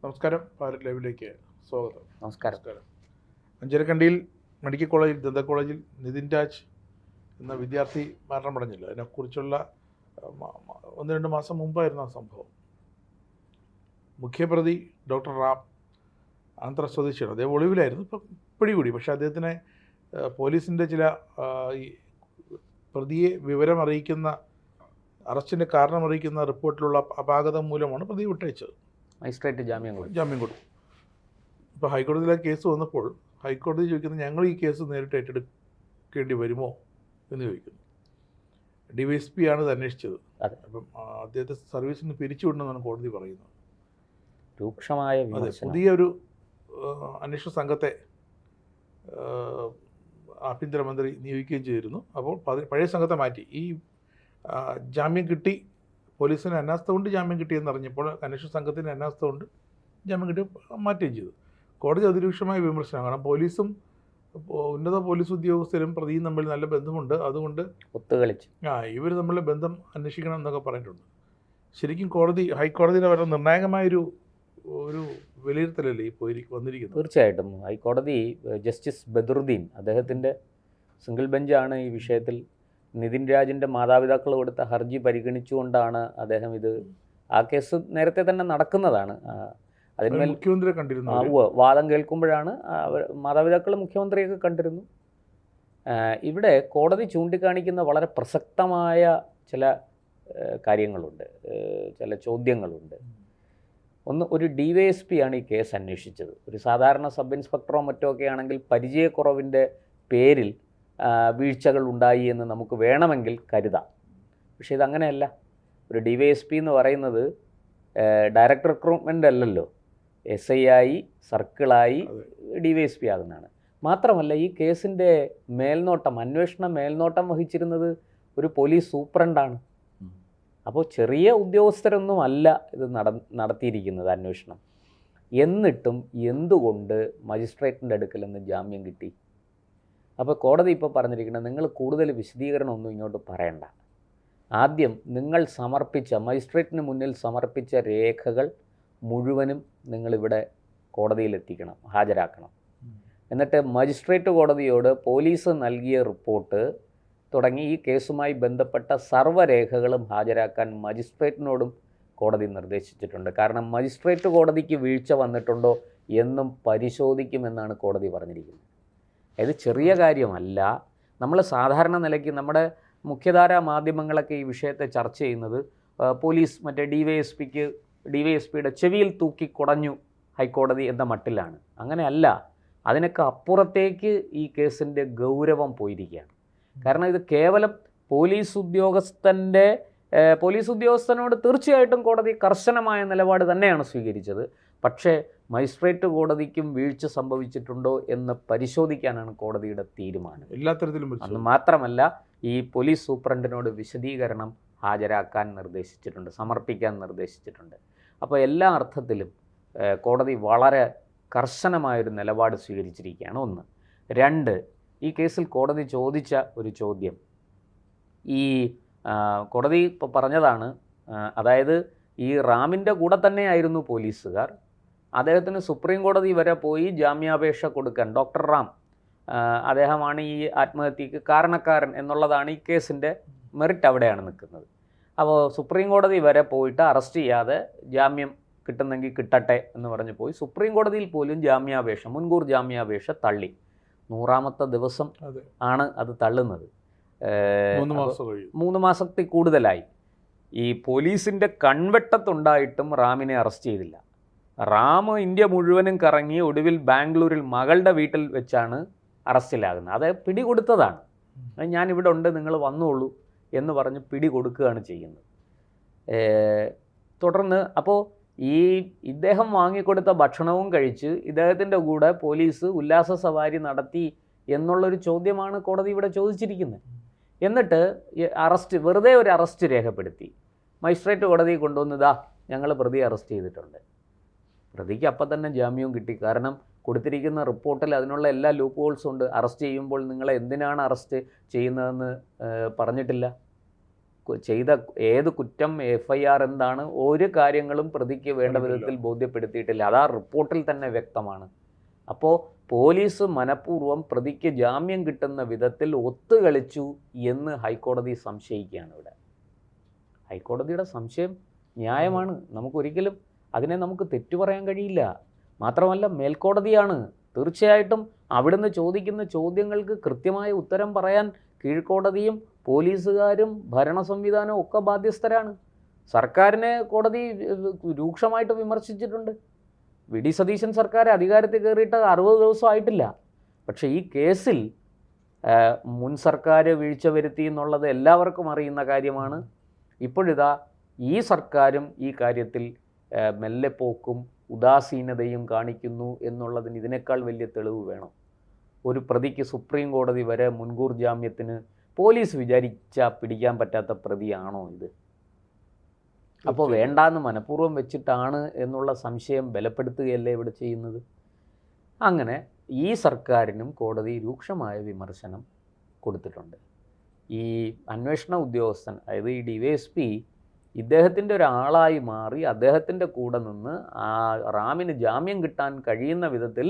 നമസ്കാരം. ഭാരത് ലൈവിലേക്ക് സ്വാഗതം. നമസ്കാരം. അഞ്ചരക്കണ്ടിയിൽ മെഡിക്കൽ കോളേജിൽ, ദന്ത കോളേജിൽ നിതിൻ രാജ് എന്ന വിദ്യാർത്ഥി മരണമടഞ്ഞില്ല. അതിനെക്കുറിച്ചുള്ള 1-2 മാസം മുമ്പായിരുന്നു ആ സംഭവം. മുഖ്യപ്രതി ഡോക്ടർ റാം ആന്ധ്ര സ്വദേശിയാണ്. അദ്ദേഹം ഒളിവിലായിരുന്നു, ഇപ്പം പിടികൂടി. പക്ഷേ അദ്ദേഹത്തിനെ പോലീസിൻ്റെ ചില ഈ പ്രതിയെ വിവരം അറിയിക്കുന്ന, അറസ്റ്റിൻ്റെ കാരണം അറിയിക്കുന്ന റിപ്പോർട്ടിലുള്ള അപാകത മൂലമാണ് പ്രതി വിട്ടയച്ചത്. മജിസ്ട്രേറ്റ് ജാമ്യം കൊടുത്തു. ഇപ്പോൾ ഹൈക്കോടതിയിലെ കേസ് വന്നപ്പോൾ ഹൈക്കോടതി ചോദിക്കുന്നത്, ഞങ്ങൾ ഈ കേസ് നേരിട്ട് ഏറ്റെടുക്കേണ്ടി വരുമോ എന്ന് ചോദിക്കുന്നു. DYSP ആണ് ഇത് അന്വേഷിച്ചത്. അപ്പം അദ്ദേഹത്തെ സർവീസിൽ നിന്ന് പിരിച്ചുവിടണമെന്നാണ് കോടതി പറയുന്നത്. രൂക്ഷമായ പുതിയൊരു അന്വേഷണ സംഘത്തെ ആഭ്യന്തരമന്ത്രി നിയോഗിക്കുകയും ചെയ്തിരുന്നു. അപ്പോൾ പഴയ സംഘത്തെ മാറ്റി. ഈ ജാമ്യം കിട്ടി, പോലീസിന് അനാസ്ഥ കൊണ്ട് ജാമ്യം കിട്ടിയെന്ന് അറിഞ്ഞപ്പോൾ അന്വേഷണ സംഘത്തിന് അനാസ്ഥ കൊണ്ട് ജാമ്യം കിട്ടി മാറ്റുകയും ചെയ്തു. കോടതി അതിരൂക്ഷമായ വിമർശനം. കാരണം പോലീസും ഉന്നത പോലീസ് ഉദ്യോഗസ്ഥരും പ്രതിയും തമ്മിൽ നല്ല ബന്ധമുണ്ട്, അതുകൊണ്ട് ഒത്തുകളിച്ച് ഇവർ തമ്മിലുള്ള ബന്ധം അന്വേഷിക്കണം എന്നൊക്കെ പറഞ്ഞിട്ടുണ്ട്. ശരിക്കും ഹൈക്കോടതിയുടെ വളരെ നിർണായകമായൊരു വിലയിരുത്തലല്ലേ ഈ വന്നിരിക്കുന്നത്. തീർച്ചയായിട്ടും ഹൈക്കോടതി ജസ്റ്റിസ് ബദറുദ്ദീൻ, അദ്ദേഹത്തിൻ്റെ സിംഗിൾ ബെഞ്ചാണ് ഈ വിഷയത്തിൽ നിതിൻ രാജിൻ്റെ മാതാപിതാക്കൾ കൊടുത്ത ഹർജി പരിഗണിച്ചുകൊണ്ടാണ് അദ്ദേഹം ആ കേസ് നേരത്തെ തന്നെ നടക്കുന്നതാണ്. അതിന്മേൽ മുഖ്യമന്ത്രിയെ കണ്ടിരുന്നു. വാദം കേൾക്കുമ്പോഴാണ് മാതാപിതാക്കൾ മുഖ്യമന്ത്രിയൊക്കെ കണ്ടിരുന്നു. ഇവിടെ കോടതി ചൂണ്ടിക്കാണിക്കുന്ന വളരെ പ്രസക്തമായ ചില കാര്യങ്ങളുണ്ട്, ചില ചോദ്യങ്ങളുണ്ട്. ഒന്ന്, ഒരു DYSP ആണ് ഈ കേസ് അന്വേഷിച്ചത്. ഒരു സാധാരണ സബ് ഇൻസ്പെക്ടറോ മറ്റോ ഒക്കെ ആണെങ്കിൽ പരിചയക്കുറവിൻ്റെ പേരിൽ വീഴ്ചകൾ ഉണ്ടായി എന്ന് നമുക്ക് വേണമെങ്കിൽ കരുതാം. പക്ഷേ ഇതങ്ങനെയല്ല. ഒരു DYSP എന്ന് പറയുന്നത് ഡയറക്റ്റ് റിക്രൂട്ട്മെൻ്റ് അല്ലല്ലോ, SI ആയി സർക്കിളായി DYSP ആകുന്നതാണ്. മാത്രമല്ല, ഈ കേസിൻ്റെ അന്വേഷണ മേൽനോട്ടം വഹിച്ചിരുന്നത് ഒരു പോലീസ് സൂപ്രണ്ടാണ്. അപ്പോൾ ചെറിയ ഉദ്യോഗസ്ഥരൊന്നും അല്ല ഇത് നടത്തിയിരിക്കുന്നത് അന്വേഷണം. എന്നിട്ടും എന്തുകൊണ്ട് മജിസ്ട്രേറ്റിൻ്റെ അടുക്കൽ നിന്ന് ജാമ്യം കിട്ടി? അപ്പോൾ കോടതി ഇപ്പോൾ പറഞ്ഞിരിക്കുന്നത്, നിങ്ങൾ കൂടുതൽ വിശദീകരണമൊന്നും ഇങ്ങോട്ട് പറയണ്ട. ആദ്യം നിങ്ങൾ മജിസ്ട്രേറ്റിന് മുന്നിൽ സമർപ്പിച്ച രേഖകൾ മുഴുവനും നിങ്ങളിവിടെ കോടതിയിലെത്തിക്കണം, ഹാജരാക്കണം. എന്നിട്ട് മജിസ്ട്രേറ്റ് കോടതിയോട് പോലീസ് നൽകിയ റിപ്പോർട്ട് തുടങ്ങി ഈ കേസുമായി ബന്ധപ്പെട്ട സർവ്വരേഖകളും ഹാജരാക്കാൻ മജിസ്ട്രേറ്റിനോടും കോടതി നിർദ്ദേശിച്ചിട്ടുണ്ട്. കാരണം മജിസ്ട്രേറ്റ് കോടതിക്ക് വീഴ്ച വന്നിട്ടുണ്ടോ എന്നും പരിശോധിക്കുമെന്നാണ് കോടതി പറഞ്ഞിരിക്കുന്നത്. ഇത് ചെറിയ കാര്യമല്ല. നമ്മൾ സാധാരണ നിലയ്ക്ക് നമ്മുടെ മുഖ്യധാരാ മാധ്യമങ്ങളൊക്കെ ഈ വിഷയത്തെ ചർച്ച ചെയ്യുന്നത് പോലീസ് DYSPയുടെ ചെവിയിൽ തൂക്കി കുടഞ്ഞു ഹൈക്കോടതി എന്ന മട്ടിലാണ്. അങ്ങനെയല്ല. അതിനൊക്കെ അപ്പുറത്തേക്ക് ഈ കേസിൻ്റെ ഗൗരവം പോയിരിക്കുകയാണ്. കാരണം ഇത് കേവലം പോലീസ് ഉദ്യോഗസ്ഥനോട് തീർച്ചയായിട്ടും കോടതി കർശനമായ നിലപാട് തന്നെയാണ് സ്വീകരിച്ചത്. പക്ഷേ മജിസ്ട്രേറ്റ് കോടതിക്കും വീഴ്ച സംഭവിച്ചിട്ടുണ്ടോ എന്ന് പരിശോധിക്കാനാണ് കോടതിയുടെ തീരുമാനം. എല്ലാ തരത്തിലും. അന്ന് മാത്രമല്ല, ഈ പോലീസ് സൂപ്രണ്ടിനോട് വിശദീകരണം സമർപ്പിക്കാൻ നിർദ്ദേശിച്ചിട്ടുണ്ട്. അപ്പോൾ എല്ലാ അർത്ഥത്തിലും കോടതി വളരെ കർശനമായൊരു നിലപാട് സ്വീകരിച്ചിരിക്കുകയാണ്. 1. 2, ഈ കേസിൽ കോടതി ചോദിച്ച ഒരു ചോദ്യം, കോടതി ഇപ്പോൾ പറഞ്ഞതാണ്, അതായത് ഈ റാമിൻ്റെ കൂടെ തന്നെയായിരുന്നു പോലീസുകാർ. അദ്ദേഹത്തിന് സുപ്രീം കോടതി വരെ പോയി ജാമ്യാപേക്ഷ കൊടുക്കാൻ, ഡോക്ടർ റാം അദ്ദേഹമാണ് ഈ ആത്മഹത്യക്ക് കാരണക്കാരൻ എന്നുള്ളതാണ് ഈ കേസിൻ്റെ മെറിറ്റ്, അവിടെയാണ് നിൽക്കുന്നത്. അപ്പോൾ സുപ്രീം കോടതി വരെ പോയിട്ട് അറസ്റ്റ് ചെയ്യാതെ ജാമ്യം കിട്ടുന്നെങ്കിൽ കിട്ടട്ടെ എന്ന് പറഞ്ഞ് പോയി സുപ്രീം കോടതിയിൽ പോലും മുൻകൂർ ജാമ്യാപേക്ഷ തള്ളി. 100ാമത്തെ ദിവസം ആണ് അത് തള്ളുന്നത്. 3 മാസത്തിൽ കൂടുതലായി. ഈ പോലീസിൻ്റെ കൺവെട്ടത്തുണ്ടായിട്ടും റാമിനെ അറസ്റ്റ് ചെയ്തില്ല. റാം ഇന്ത്യ മുഴുവനും കറങ്ങി ഒടുവിൽ ബാംഗ്ലൂരിൽ മകളുടെ വീട്ടിൽ വെച്ചാണ് അറസ്റ്റിലാകുന്നത്. അത് പിടികൊടുത്തതാണ്. ഞാനിവിടെ ഉണ്ട്, നിങ്ങൾ വന്നോളൂ എന്ന് പറഞ്ഞ് പിടികൊടുക്കുകയാണ് ചെയ്യുന്നത്. തുടർന്ന് അപ്പോൾ ഇദ്ദേഹം വാങ്ങിക്കൊടുത്ത ഭക്ഷണവും കഴിച്ച് ഇദ്ദേഹത്തിൻ്റെ കൂടെ പോലീസ് ഉല്ലാസ സവാരി നടത്തി എന്നുള്ളൊരു ചോദ്യമാണ് കോടതി ഇവിടെ ചോദിച്ചിരിക്കുന്നത്. എന്നിട്ട് വെറുതെ ഒരു അറസ്റ്റ് രേഖപ്പെടുത്തി മജിസ്ട്രേറ്റ് കോടതി കൊണ്ടുവന്നതാ, ഞങ്ങൾ പ്രതിയെ അറസ്റ്റ് ചെയ്തിട്ടുണ്ട്. പ്രതിക്ക് അപ്പം തന്നെ ജാമ്യവും കിട്ടി. കാരണം കൊടുത്തിരിക്കുന്ന റിപ്പോർട്ടിൽ അതിനുള്ള എല്ലാ ലൂപ്പ് ഹോൾസും ഉണ്ട്. അറസ്റ്റ് ചെയ്യുമ്പോൾ നിങ്ങളെ എന്തിനാണ് അറസ്റ്റ് ചെയ്യുന്നതെന്ന് പറഞ്ഞിട്ടില്ല. ചെയ്ത ഏത് കുറ്റം, FIR എന്താണ്, ഒരു കാര്യങ്ങളും പ്രതിക്ക് വേണ്ട വിധത്തിൽ ബോധ്യപ്പെടുത്തിയിട്ടില്ല. അത് ആ റിപ്പോർട്ടിൽ തന്നെ വ്യക്തമാണ്. അപ്പോൾ പോലീസ് മനഃപൂർവ്വം പ്രതിക്ക് ജാമ്യം കിട്ടുന്ന വിധത്തിൽ ഒത്തുകളിച്ചു എന്ന് ഹൈക്കോടതി സംശയിക്കുകയാണ്. ഇവിടെ ഹൈക്കോടതിയുടെ സംശയം ന്യായമാണ്. നമുക്കൊരിക്കലും അതിനെ നമുക്ക് തെറ്റു പറയാൻ കഴിയില്ല. മാത്രമല്ല മേൽക്കോടതിയാണ്. തീർച്ചയായിട്ടും അവിടുന്ന് ചോദിക്കുന്ന ചോദ്യങ്ങൾക്ക് കൃത്യമായ ഉത്തരം പറയാൻ കീഴ്ക്കോടതിയും പോലീസുകാരും ഭരണ സംവിധാനവും ഒക്കെ ബാധ്യസ്ഥരാണ്. സർക്കാരിനെ കോടതി രൂക്ഷമായിട്ട് വിമർശിച്ചിട്ടുണ്ട്. VD സതീശൻ സർക്കാർ അധികാരത്തിൽ കയറിയിട്ട് 60 ദിവസം ആയിട്ടില്ല. പക്ഷേ ഈ കേസിൽ മുൻ സർക്കാർ വീഴ്ച വരുത്തി എന്നുള്ളത് എല്ലാവർക്കും അറിയുന്ന കാര്യമാണ്. ഇപ്പോഴിതാ ഈ സർക്കാരും ഈ കാര്യത്തിൽ മെല്ലെപ്പോക്കും ഉദാസീനതയും കാണിക്കുന്നു എന്നുള്ളതിന് ഇതിനേക്കാൾ വലിയ തെളിവ് വേണം. ഒരു പ്രതിക്ക് സുപ്രീം കോടതി വരെ മുൻകൂർ ജാമ്യത്തിന് പോലീസ് വിചാരിച്ചാൽ പിടിക്കാൻ പറ്റാത്ത പ്രതിയാണോ ഇത്? അപ്പോൾ വേണ്ടാന്ന് മനഃപൂർവ്വം വെച്ചിട്ടാണ് എന്നുള്ള സംശയം ബലപ്പെടുത്തുകയല്ലേ ഇവിടെ ചെയ്യുന്നത്. അങ്ങനെ ഈ സർക്കാരിനും കോടതി രൂക്ഷമായ വിമർശനം കൊടുത്തിട്ടുണ്ട്. ഈ അന്വേഷണ ഉദ്യോഗസ്ഥൻ, അതായത് ഈ DYSP, ഇദ്ദേഹത്തിൻ്റെ ഒരാളായി മാറി അദ്ദേഹത്തിൻ്റെ കൂടെ നിന്ന് ആ റാമിന് ജാമ്യം കിട്ടാൻ കഴിയുന്ന വിധത്തിൽ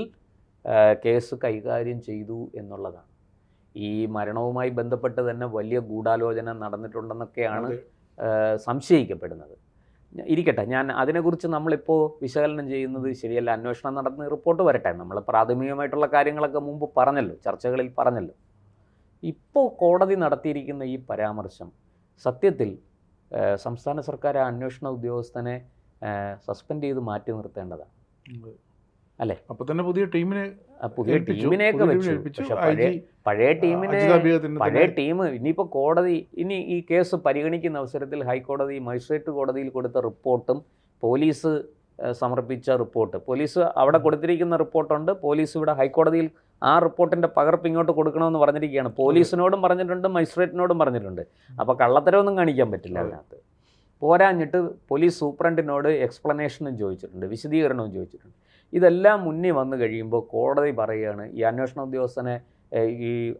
കേസ് കൈകാര്യം ചെയ്തു എന്നുള്ളതാണ്. ഈ മരണവുമായി ബന്ധപ്പെട്ട് തന്നെ വലിയ ഗൂഢാലോചന നടന്നിട്ടുണ്ടെന്നൊക്കെയാണ് സംശയിക്കപ്പെടുന്നത്. ഇരിക്കട്ടെ, ഞാൻ അതിനെക്കുറിച്ച് നമ്മളിപ്പോൾ വിശകലനം ചെയ്യുന്നത് ശരിയല്ല. അന്വേഷണം നടന്ന് റിപ്പോർട്ട് വരട്ടെ. നമ്മൾ പ്രാഥമികമായിട്ടുള്ള കാര്യങ്ങളൊക്കെ മുമ്പ് പറഞ്ഞല്ലോ, ചർച്ചകളിൽ പറഞ്ഞല്ലോ. ഇപ്പോൾ കോടതി നടത്തിയിരിക്കുന്ന ഈ പരാമർശം സത്യത്തിൽ സംസ്ഥാന സർക്കാർ ആ അന്വേഷണ ഉദ്യോഗസ്ഥനെ സസ്പെൻഡ് ചെയ്ത് മാറ്റി നിർത്തേണ്ടതാണ്, അല്ലേ? അപ്പോൾ തന്നെ പുതിയ ടീമിനെയൊക്കെ വെച്ചു. പക്ഷെ പഴയ ടീം ഇനിയിപ്പോൾ കോടതി ഈ കേസ് പരിഗണിക്കുന്ന അവസരത്തിൽ ഹൈക്കോടതി മജിസ്ട്രേറ്റ് കോടതിയിൽ കൊടുത്ത റിപ്പോർട്ടും പോലീസ് സമർപ്പിച്ച റിപ്പോർട്ട്, പോലീസ് അവിടെ കൊടുത്തിരിക്കുന്ന റിപ്പോർട്ടുണ്ട്. പോലീസ് ഇവിടെ ഹൈക്കോടതിയിൽ ആ റിപ്പോർട്ടിൻ്റെ പകർപ്പ് ഇങ്ങോട്ട് കൊടുക്കണമെന്ന് പറഞ്ഞിരിക്കുകയാണ്. പോലീസിനോടും പറഞ്ഞിട്ടുണ്ട്, മജിസ്ട്രേറ്റിനോടും പറഞ്ഞിട്ടുണ്ട്. അപ്പോൾ കള്ളത്തരമൊന്നും കാണിക്കാൻ പറ്റില്ല അതിനകത്ത്. പോരാഞ്ഞിട്ട് പോലീസ് സൂപ്രണ്ടിനോട് എക്സ്പ്ലനേഷനും ചോദിച്ചിട്ടുണ്ട്, വിശദീകരണവും ചോദിച്ചിട്ടുണ്ട്. ഇതെല്ലാം മുന്നിൽ വന്നു കഴിയുമ്പോൾ കോടതി പറയുകയാണ് ഈ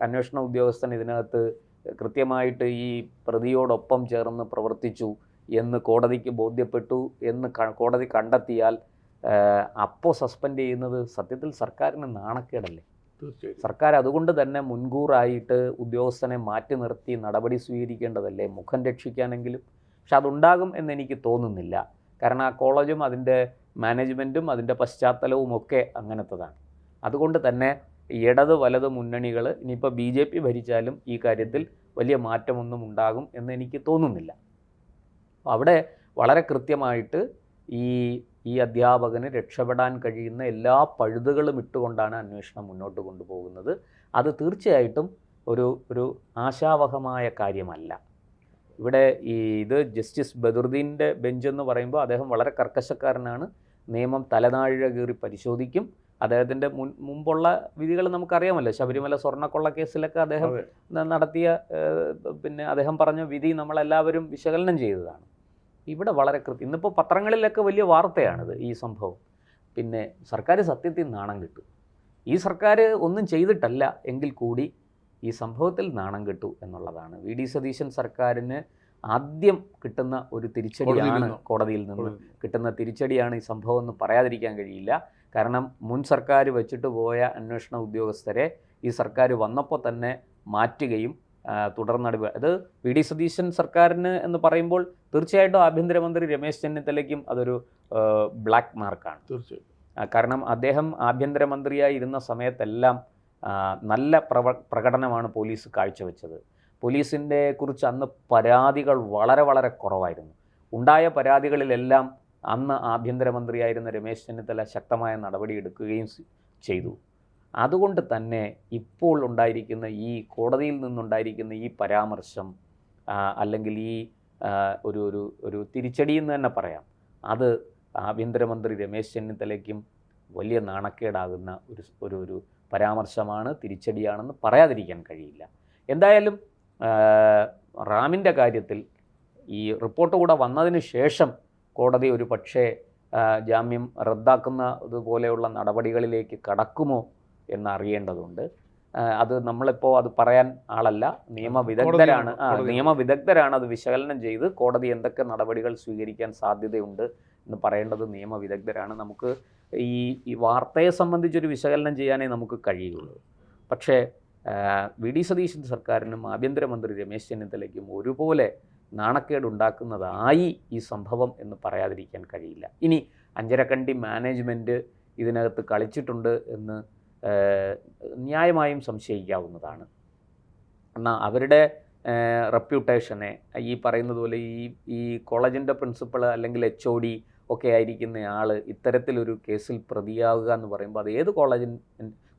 അന്വേഷണ ഉദ്യോഗസ്ഥൻ ഇതിനകത്ത് കൃത്യമായിട്ട് ഈ പ്രതിയോടൊപ്പം ചേർന്ന് പ്രവർത്തിച്ചു എന്ന് കോടതിക്ക് ബോധ്യപ്പെട്ടു എന്ന് കോടതി കണ്ടെത്തിയാൽ അപ്പോൾ സസ്പെൻഡ് ചെയ്യുന്നത് സത്യത്തിൽ സർക്കാരിന് നാണക്കേടല്ലേ? സർക്കാർ അതുകൊണ്ട് തന്നെ മുൻകൂറായിട്ട് ഉദ്യോഗസ്ഥനെ മാറ്റി നിർത്തി നടപടി സ്വീകരിക്കേണ്ടതല്ലേ, മുഖം രക്ഷിക്കാനെങ്കിലും? പക്ഷെ അതുണ്ടാകും എന്നെനിക്ക് തോന്നുന്നില്ല. കാരണം ആ കോളേജും അതിൻ്റെ മാനേജ്മെൻറ്റും അതിൻ്റെ പശ്ചാത്തലവും ഒക്കെ അങ്ങനത്തതാണ്. അതുകൊണ്ട് തന്നെ ഇടത് വലത് മുന്നണികൾ ഇനിയിപ്പോൾ BJP ഭരിച്ചാലും ഈ കാര്യത്തിൽ വലിയ മാറ്റമൊന്നും ഉണ്ടാകും എന്ന് എനിക്ക് തോന്നുന്നില്ല. അവിടെ വളരെ കൃത്യമായിട്ട് ഈ അധ്യാപകന് രക്ഷപ്പെടാൻ കഴിയുന്ന എല്ലാ പഴുതുകളും ഇട്ടുകൊണ്ടാണ് അന്വേഷണം മുന്നോട്ട് കൊണ്ടുപോകുന്നത്. അത് തീർച്ചയായിട്ടും ഒരു ആശാവഹമായ കാര്യമല്ല. ഇവിടെ ഇത് ജസ്റ്റിസ് ബദറുദ്ദീൻ്റെ ബെഞ്ചെന്ന് പറയുമ്പോൾ അദ്ദേഹം വളരെ കർക്കശക്കാരനാണ്. നിയമം തലനാഴിക കീറി പരിശോധിക്കും. അദ്ദേഹത്തിൻ്റെ മുമ്പുള്ള വിധികൾ നമുക്കറിയാമല്ലോ. ശബരിമല സ്വർണ്ണക്കൊള്ള കേസിലൊക്കെ അദ്ദേഹം നടത്തിയ അദ്ദേഹം പറഞ്ഞ വിധി നമ്മളെല്ലാവരും വിശകലനം ചെയ്തതാണ്. ഇവിടെ വളരെ ഇന്നിപ്പോൾ പത്രങ്ങളിലൊക്കെ വലിയ വാർത്തയാണിത് ഈ സംഭവം. പിന്നെ സർക്കാർ സത്യത്തിൽ നാണം കിട്ടും. ഈ സർക്കാർ ഒന്നും ചെയ്തിട്ടല്ല എങ്കിൽ കൂടി ഈ സംഭവത്തിൽ നാണം കിട്ടു എന്നുള്ളതാണ്. VD സതീശൻ സർക്കാരിന് ആദ്യം കിട്ടുന്ന ഒരു തിരിച്ചടിയാണ്, കോടതിയിൽ നിന്ന് കിട്ടുന്ന തിരിച്ചടിയാണ് ഈ സംഭവം എന്ന് പറയാതിരിക്കാൻ കഴിയില്ല. കാരണം മുൻ സർക്കാർ വെച്ചിട്ട് പോയ അന്വേഷണ ഉദ്യോഗസ്ഥരെ ഈ സർക്കാർ വന്നപ്പോൾ തന്നെ മാറ്റുകയും തുടർ നടപടി, അത് VD സതീശൻ സർക്കാരിന് എന്ന് പറയുമ്പോൾ തീർച്ചയായിട്ടും ആഭ്യന്തരമന്ത്രി രമേശ് ചെന്നിത്തലയ്ക്കും അതൊരു ബ്ലാക്ക് മാർക്കാണ്. തീർച്ചയായും. കാരണം അദ്ദേഹം ആഭ്യന്തരമന്ത്രിയായി ഇരുന്ന സമയത്തെല്ലാം നല്ല പ്രകടനമാണ് പോലീസ് കാഴ്ചവെച്ചത്. പോലീസിൻ്റെ കുറിച്ച് അന്ന് പരാതികൾ വളരെ വളരെ കുറവായിരുന്നു. ഉണ്ടായ പരാതികളിലെല്ലാം അന്ന് ആഭ്യന്തരമന്ത്രിയായിരുന്ന രമേശ് ചെന്നിത്തല ശക്തമായ നടപടിയെടുക്കുകയും ചെയ്തു. അതുകൊണ്ട് തന്നെ ഇപ്പോൾ ഉണ്ടായിരിക്കുന്ന ഈ കോടതിയിൽ നിന്നുണ്ടായിരിക്കുന്ന ഈ പരാമർശം അല്ലെങ്കിൽ ഈ ഒരു തിരിച്ചടി എന്ന് തന്നെ പറയാം, അത് ആഭ്യന്തരമന്ത്രി രമേശ് ചെന്നിത്തലയ്ക്കും വലിയ നാണക്കേടാകുന്ന ഒരു പരാമർശമാണ്, തിരിച്ചടിയാണെന്ന് പറയാതിരിക്കാൻ കഴിയില്ല. എന്തായാലും റാമിൻ്റെ കാര്യത്തിൽ ഈ റിപ്പോർട്ട് കൂടെ വന്നതിന് ശേഷം കോടതി ഒരു പക്ഷേ ജാമ്യം റദ്ദാക്കുന്ന ഇതുപോലെയുള്ള നടപടികളിലേക്ക് കടക്കുമോ എന്നറിയേണ്ടതുണ്ട്. അത് നമ്മളിപ്പോൾ അത് പറയാൻ ആളല്ല, നിയമവിദഗ്ധരാണ്. നിയമവിദഗ്ധരാണ് അത് വിശകലനം ചെയ്ത് കോടതി എന്തൊക്കെ നടപടികൾ സ്വീകരിക്കാൻ സാധ്യതയുണ്ട് എന്ന് പറയേണ്ടത് നിയമവിദഗ്ധരാണ്. നമുക്ക് ഈ വാർത്തയെ സംബന്ധിച്ചൊരു വിശകലനം ചെയ്യാനേ നമുക്ക് കഴിയുള്ളൂ. പക്ഷേ വി.ഡി. സതീശൻ സർക്കാരിനും ആഭ്യന്തരമന്ത്രി രമേശ് ചെന്നിത്തലയ്ക്കും ഒരുപോലെ നാണക്കേടുണ്ടാക്കുന്നതായി ഈ സംഭവം എന്ന് പറയാതിരിക്കാൻ കഴിയില്ല. ഇനി അഞ്ചരക്കണ്ടി മാനേജ്മെൻറ്റ് ഇതിനകത്ത് കളിച്ചിട്ടുണ്ട് എന്ന് ന്യായമായും സംശയിക്കാവുന്നതാണ്. എന്നാൽ അവരുടെ റെപ്യൂട്ടേഷനെ ഈ പറയുന്നത് പോലെ ഈ കോളേജിൻ്റെ പ്രിൻസിപ്പൾ അല്ലെങ്കിൽ HOD ഒക്കെ ആയിരിക്കുന്ന ആൾ ഇത്തരത്തിലൊരു കേസിൽ പ്രതിയാവുക എന്ന് പറയുമ്പോൾ അത് ഏത്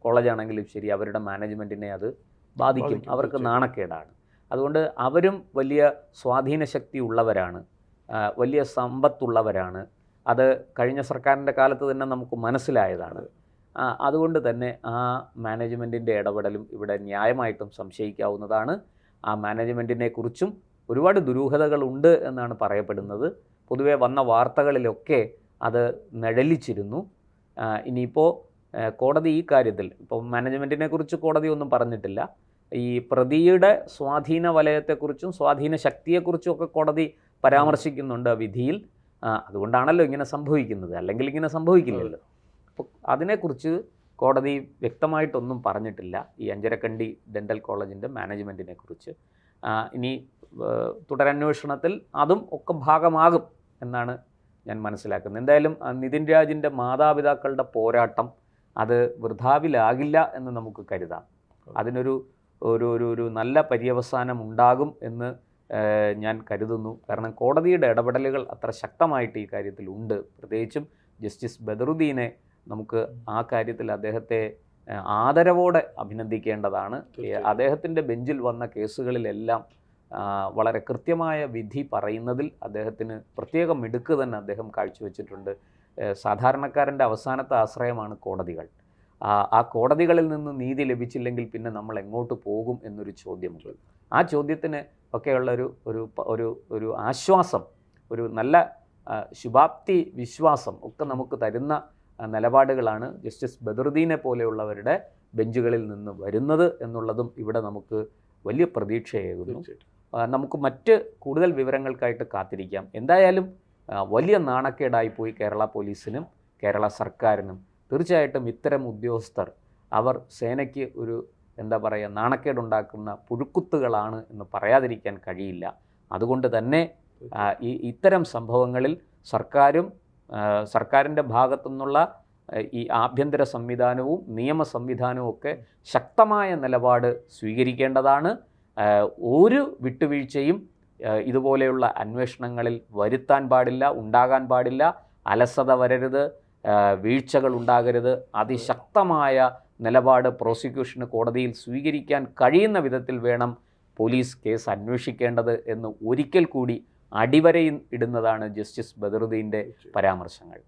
കോളേജാണെങ്കിലും ശരി അവരുടെ മാനേജ്മെൻറ്റിനെ അത് ബാധിക്കും. അവർക്ക് നാണക്കേടാണ്. അതുകൊണ്ട് അവരും വലിയ സ്വാധീന ശക്തി ഉള്ളവരാണ്, വലിയ സമ്പത്തുള്ളവരാണ്. അത് കഴിഞ്ഞ സർക്കാരിൻ്റെ കാലത്ത് തന്നെ നമുക്ക് മനസ്സിലായതാണ്. അതുകൊണ്ട് തന്നെ ആ മാനേജ്മെൻറ്റിൻ്റെ ഇടപെടലും ഇവിടെ ന്യായമായിട്ടും സംശയിക്കാവുന്നതാണ്. ആ മാനേജ്മെൻറ്റിനെ കുറിച്ചും ഒരുപാട് ദുരൂഹതകളുണ്ട് എന്നാണ് പറയപ്പെടുന്നത്. പൊതുവെ വന്ന വാർത്തകളിലൊക്കെ അത് നിഴലിച്ചിരുന്നു. ഇനിയിപ്പോൾ കോടതി ഈ കാര്യത്തിൽ ഇപ്പോൾ മാനേജ്മെൻറ്റിനെ കുറിച്ച് കോടതി ഒന്നും പറഞ്ഞിട്ടില്ല. ഈ പ്രതിയുടെ സ്വാധീന വലയത്തെക്കുറിച്ചും സ്വാധീന ശക്തിയെക്കുറിച്ചും ഒക്കെ കോടതി പരാമർശിക്കുന്നുണ്ട് വിധിയിൽ. അതുകൊണ്ടാണല്ലോ ഇങ്ങനെ സംഭവിക്കുന്നത്, അല്ലെങ്കിൽ ഇങ്ങനെ സംഭവിക്കില്ലല്ലോ. അപ്പോൾ അതിനെക്കുറിച്ച് കോടതി വ്യക്തമായിട്ടൊന്നും പറഞ്ഞിട്ടില്ല ഈ അഞ്ചരക്കണ്ടി ഡെൻ്റൽ കോളേജിൻ്റെ മാനേജ്മെൻറ്റിനെ കുറിച്ച്. ഇനി തുടരന്വേഷണത്തിൽ അതും ഒക്കെ ഭാഗമാകും എന്നാണ് ഞാൻ മനസ്സിലാക്കുന്നത്. എന്തായാലും നിതിൻ രാജിൻ്റെ മാതാപിതാക്കളുടെ പോരാട്ടം അത് വൃഥാവിലാകില്ല എന്ന് നമുക്ക് കരുതാം. അതിനൊരു ഒരു നല്ല പര്യവസാനം ഉണ്ടാകും എന്ന് ഞാൻ കരുതുന്നു. കാരണം കോടതിയുടെ ഇടപെടലുകൾ അത്ര ശക്തമായിട്ട് ഈ കാര്യത്തിൽ ഉണ്ട്. പ്രത്യേകിച്ചും ജസ്റ്റിസ് ബദറുദ്ദീനെ നമുക്ക് ആ കാര്യത്തിൽ അദ്ദേഹത്തെ ആദരവോടെ അഭിനന്ദിക്കേണ്ടതാണ്. അദ്ദേഹത്തിൻ്റെ ബെഞ്ചിൽ വന്ന കേസുകളിലെല്ലാം വളരെ കൃത്യമായ വിധി പറയുന്നതിൽ അദ്ദേഹത്തിന് പ്രത്യേക മിടുക്ക് തന്നെ അദ്ദേഹം കാഴ്ചവെച്ചിട്ടുണ്ട്. സാധാരണക്കാരൻ്റെ അവസാനത്തെ ആശ്രയമാണ് കോടതികൾ. ആ കോടതികളിൽ നിന്ന് നീതി ലഭിച്ചില്ലെങ്കിൽ പിന്നെ നമ്മൾ എങ്ങോട്ട് പോകും എന്നൊരു ചോദ്യമുണ്ട്. ആ ചോദ്യത്തിന് ഒക്കെയുള്ള ഒരു ആശ്വാസം, ഒരു നല്ല ശുഭാപ്തി വിശ്വാസം ഒക്കെ നമുക്ക് തരുന്ന നിലപാടുകളാണ് ജസ്റ്റിസ് ബദറുദ്ദീനെ പോലെയുള്ളവരുടെ ബെഞ്ചുകളിൽ നിന്ന് വരുന്നത് എന്നുള്ളതും ഇവിടെ നമുക്ക് വലിയ പ്രതീക്ഷയേകുന്നു. നമുക്ക് മറ്റ് കൂടുതൽ വിവരങ്ങൾക്കായിട്ട് കാത്തിരിക്കാം. എന്തായാലും വലിയ നാണക്കേടായിപ്പോയി കേരള പോലീസിനും കേരള സർക്കാരിനും. തീർച്ചയായിട്ടും ഇത്തരം ഉദ്യോഗസ്ഥർ അവർ സേനയ്ക്ക് ഒരു നാണക്കേടുണ്ടാക്കുന്ന പുഴുക്കുത്തുകളാണ് എന്ന് പറയാതിരിക്കാൻ കഴിയില്ല. അതുകൊണ്ട് തന്നെ ഇത്തരം സംഭവങ്ങളിൽ സർക്കാരിൻ്റെ ഭാഗത്തു നിന്നുള്ള ഈ ആഭ്യന്തര സംവിധാനവും നിയമ സംവിധാനവും ഒക്കെ ശക്തമായ നിലപാട് സ്വീകരിക്കേണ്ടതാണ്. ഒരു വിട്ടുവീഴ്ചയും ഇതുപോലെയുള്ള അന്വേഷണങ്ങളിൽ വരുത്താൻ പാടില്ല, ഉണ്ടാകാൻ പാടില്ല. അലസത വരരുത്, വീഴ്ചകൾ ഉണ്ടാകരുത്. അതിശക്തമായ നിലപാട് പ്രോസിക്യൂഷന് കോടതിയിൽ സ്വീകരിക്കാൻ കഴിയുന്ന വിധത്തിൽ വേണം പോലീസ് കേസ് അന്വേഷിക്കേണ്ടത് എന്ന് ഒരിക്കൽ കൂടി അടിവരയിൽ ഇടുന്നതാണ് ജസ്റ്റിസ് ബദറുദ്ദീൻ്റെ പരാമർശങ്ങൾ.